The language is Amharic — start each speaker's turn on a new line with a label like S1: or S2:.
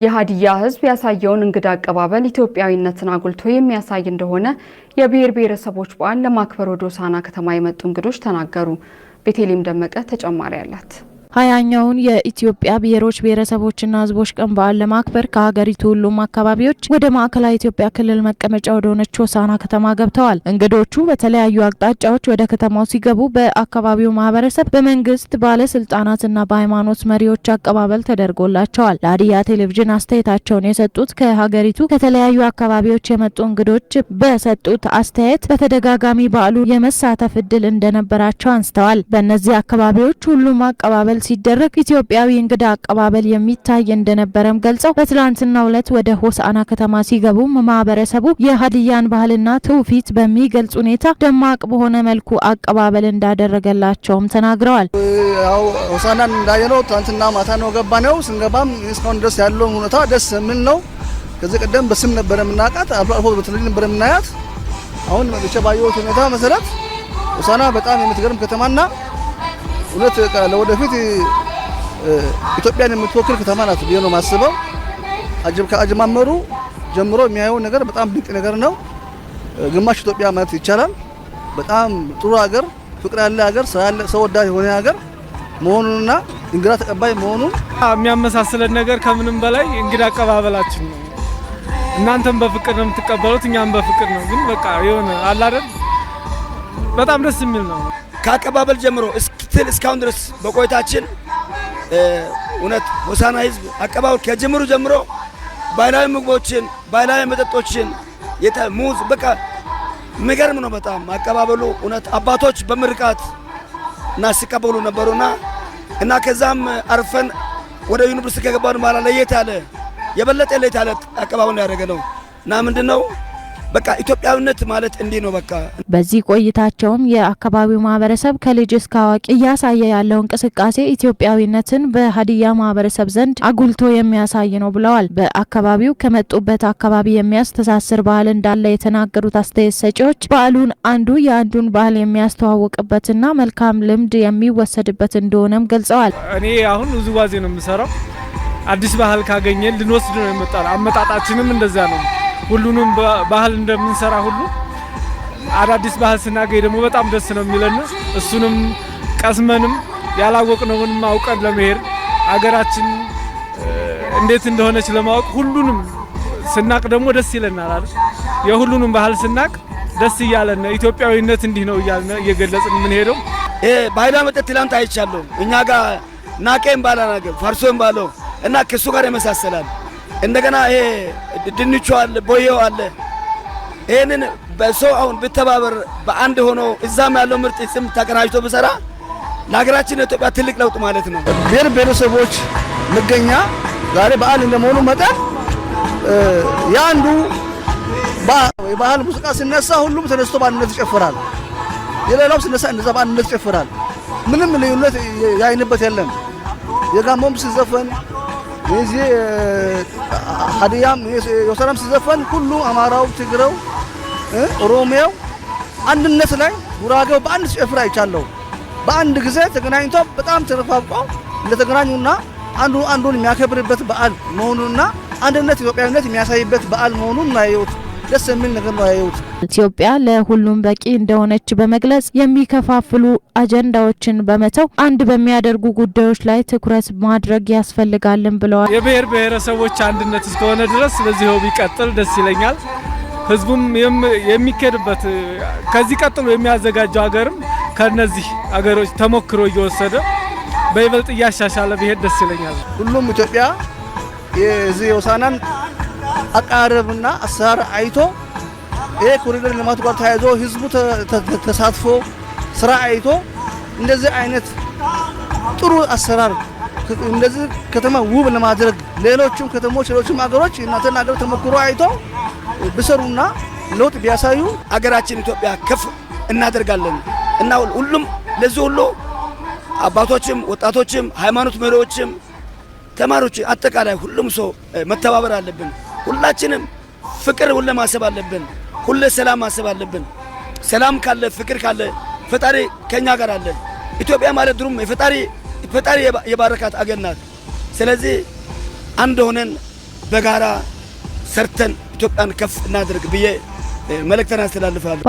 S1: የሀዲያ ህዝብ ያሳየውን እንግዳ አቀባበል ኢትዮጵያዊነትን አጉልቶ የሚያሳይ እንደሆነ የብሔር ብሔረሰቦች በዓል ለማክበር ወደ ሆሳዕና ከተማ የመጡ እንግዶች ተናገሩ። ቤቴሌም ደመቀ ተጨማሪ አላት።
S2: 20ኛውን የኢትዮጵያ ብሔሮች ብሔረሰቦችና ህዝቦች ቀን በዓል ለማክበር ከሀገሪቱ ሁሉም አካባቢዎች ወደ ማዕከላዊ ኢትዮጵያ ክልል መቀመጫ ወደ ሆነችው ሆሳዕና ከተማ ገብተዋል። እንግዶቹ በተለያዩ አቅጣጫዎች ወደ ከተማው ሲገቡ በአካባቢው ማህበረሰብ፣ በመንግስት ባለስልጣናትና በሃይማኖት መሪዎች አቀባበል ተደርጎላቸዋል። ለሀዲያ ቴሌቪዥን አስተያየታቸውን የሰጡት ከሀገሪቱ ከተለያዩ አካባቢዎች የመጡ እንግዶች በሰጡት አስተያየት በተደጋጋሚ በዓሉ የመሳተፍ እድል እንደነበራቸው አንስተዋል። በእነዚህ አካባቢዎች ሁሉም አቀባበል ሲደረግ ኢትዮጵያዊ እንግዳ አቀባበል የሚታይ እንደነበረም ገልጸው በትላንትናው ዕለት ወደ ሆሳዕና ከተማ ሲገቡ ማህበረሰቡ የሀዲያን ባህልና ትውፊት በሚገልጽ ሁኔታ ደማቅ በሆነ መልኩ አቀባበል እንዳደረገላቸውም ተናግረዋል።
S3: ያው ሆሳዕናን እንዳየነው ትላንትና ማታ ነው ገባነው። ስንገባም እስካሁን ድረስ ያለው ሁኔታ ደስ የሚል ነው። ከዚህ ቀደም በስም ነበር የምናውቃት፣ አልፎ በትልልቅ ነበር የምናያት። አሁን ብቻ ባየሁት ሁኔታ መሰረት ሆሳዕና በጣም የምትገርም ከተማና እውነት ለወደፊት ኢትዮጵያን የምትወክል ከተማ ናት ብዬ ነው ማስበው። ከአጀማመሩ ጀምሮ የሚያየው ነገር በጣም ድንቅ ነገር ነው። ግማሽ ኢትዮጵያ ማለት ይቻላል። በጣም ጥሩ ሀገር፣ ፍቅር ያለ ሀገር፣ ሰው ወዳድ የሆነ ሀገር መሆኑንና እንግዳ ተቀባይ መሆኑን
S4: የሚያመሳስለን ነገር ከምንም በላይ እንግዳ አቀባበላችን ነው። እናንተም በፍቅር ነው የምትቀበሉት፣ እኛም በፍቅር ነው። ግን በቃ የሆነ አለ አይደል፣ በጣም ደስ የሚል ነው።
S5: ከአቀባበል ጀምሮ እስካሁን ድረስ በቆይታችን እውነት ሆሳዕና ህዝብ አቀባበል ከጀምሩ ጀምሮ ባህላዊ ምግቦችን፣ ባህላዊ መጠጦችን፣ ሙዝ በቃ የሚገርም ነው በጣም አቀባበሉ። እውነት አባቶች በምርቃት እና ሲቀበሉ ነበሩና እና ከዛም አርፈን ወደ ዩኒቨርሲቲ ከገባን በኋላ ለየት ያለ የበለጠ ለየት ያለ አቀባበል ያደረገ ነው እና ምንድነው በቃ ኢትዮጵያዊነት ማለት እንዲህ ነው። በቃ
S2: በዚህ ቆይታቸውም የአካባቢው ማህበረሰብ ከልጅ እስከ አዋቂ እያሳየ ያለው እንቅስቃሴ ኢትዮጵያዊነትን በሀዲያ ማህበረሰብ ዘንድ አጉልቶ የሚያሳይ ነው ብለዋል። በአካባቢው ከመጡበት አካባቢ የሚያስተሳስር ባህል እንዳለ የተናገሩት አስተያየት ሰጪዎች በዓሉን አንዱ የአንዱን ባህል የሚያስተዋውቅበትና መልካም ልምድ የሚወሰድበት እንደሆነም ገልጸዋል።
S4: እኔ አሁን ውዝዋዜ ነው የምሰራው። አዲስ ባህል ካገኘን ልንወስድ ነው የመጣው። አመጣጣችንም እንደዛ ነው። ሁሉንም ባህል እንደምንሰራ ሁሉ አዳዲስ ባህል ስናገኝ ደግሞ በጣም ደስ ነው የሚለን። እሱንም ቀስመንም ያላወቅነውንም አውቀን ለመሄድ አገራችን እንዴት እንደሆነች ለማወቅ ሁሉንም ስናቅ ደግሞ ደስ ይለናል አይደል? የሁሉንም ባህል ስናቅ ደስ እያለን ኢትዮጵያዊነት እንዲህ ነው እያልን እየገለጽን ምን ሄደው
S5: ባህላዊ መጠጥ ትላንት አይቻለሁ። እኛ ጋር ናቄም ባላ ነገር ፈርሶም ባለው እና ከሱ ጋር ይመሳሰላል። እንደገና ይሄ ድንቹ አለ፣ ቦየው አለ። ይሄንን በሰው አሁን ብተባበር በአንድ ሆኖ እዛም ያለው ምርጥ ስም ተቀናጅቶ በሰራ ለሀገራችን ኢትዮጵያ ትልቅ ለውጥ ማለት ነው።
S3: ብሔር ብሔረሰቦች መገኛ ዛሬ በዓል እንደመሆኑ መጠን ያንዱ ባህል ሙዚቃ ሲነሳ ሁሉም ተነስቶ በአንድነት ይጨፍራል። የሌላው ሲነሳ እንደዛ በአንድነት ይጨፍራል። ምንም ልዩነት ያይንበት የለም። የጋሞም ሲዘፈን እዚህ ሀዲያም ሆሳዕናም ሲዘፈን ሁሉ አማራው፣ ትግሬው፣ ኦሮሚያው አንድነት ላይ ጉራጌው በአንድ ሲጨፍር አይቻለሁ። በአንድ ጊዜ ተገናኝቶ በጣም ተረፋፍቀው እንደተገናኙና አንዱን የሚያከብርበት በዓል መሆኑንና አንድነት ኢትዮጵያዊነት የሚያሳይበት በዓል መሆኑን ያየሁት ደስ የሚል ነገር ነው ያየሁት።
S2: ኢትዮጵያ ለሁሉም በቂ እንደሆነች በመግለጽ የሚከፋፍሉ አጀንዳዎችን በመተው አንድ በሚያደርጉ ጉዳዮች ላይ ትኩረት ማድረግ ያስፈልጋልን ብለዋል።
S4: የብሔር ብሔረሰቦች አንድነት እስከሆነ ድረስ በዚህው ቢቀጥል ደስ ይለኛል። ህዝቡም የሚከድበት ከዚህ ቀጥሎ የሚያዘጋጀው ሀገርም ከነዚህ ሀገሮች ተሞክሮ እየወሰደ በይበልጥ እያሻሻለ ቢሄድ ደስ ይለኛል።
S3: ሁሉም ኢትዮጵያ የዚህ ሆሳዕናን አቃረብና አሰራር አይቶ ይሄ ኮሪደር ልማት ጋር ተያይዞ ህዝቡ ተሳትፎ ስራ አይቶ እንደዚህ አይነት ጥሩ አሰራር እንደዚህ ከተማ ውብ ለማድረግ ሌሎችም ከተሞች ሌሎችም ሀገሮች እናንተና ሀገር ተሞክሮ አይቶ ቢሰሩና ለውጥ ቢያሳዩ
S5: ሀገራችን ኢትዮጵያ ከፍ እናደርጋለን እና ሁሉም ለዚህ ሁሉ አባቶችም፣ ወጣቶችም፣ ሃይማኖት መሪዎችም፣ ተማሪዎች አጠቃላይ ሁሉም ሰው መተባበር አለብን። ሁላችንም ፍቅር ሁሉ ማሰብ አለብን። ሁሉ ሰላም ማሰብ አለብን። ሰላም ካለ ፍቅር ካለ ፈጣሪ ከኛ ጋር አለ። ኢትዮጵያ ማለት ድሩም ፈጣሪ የባረካት አገር ናት። ስለዚህ አንድ ሆነን በጋራ ሰርተን ኢትዮጵያን ከፍ እናድርግ ብዬ መልእክቴን አስተላልፋለሁ።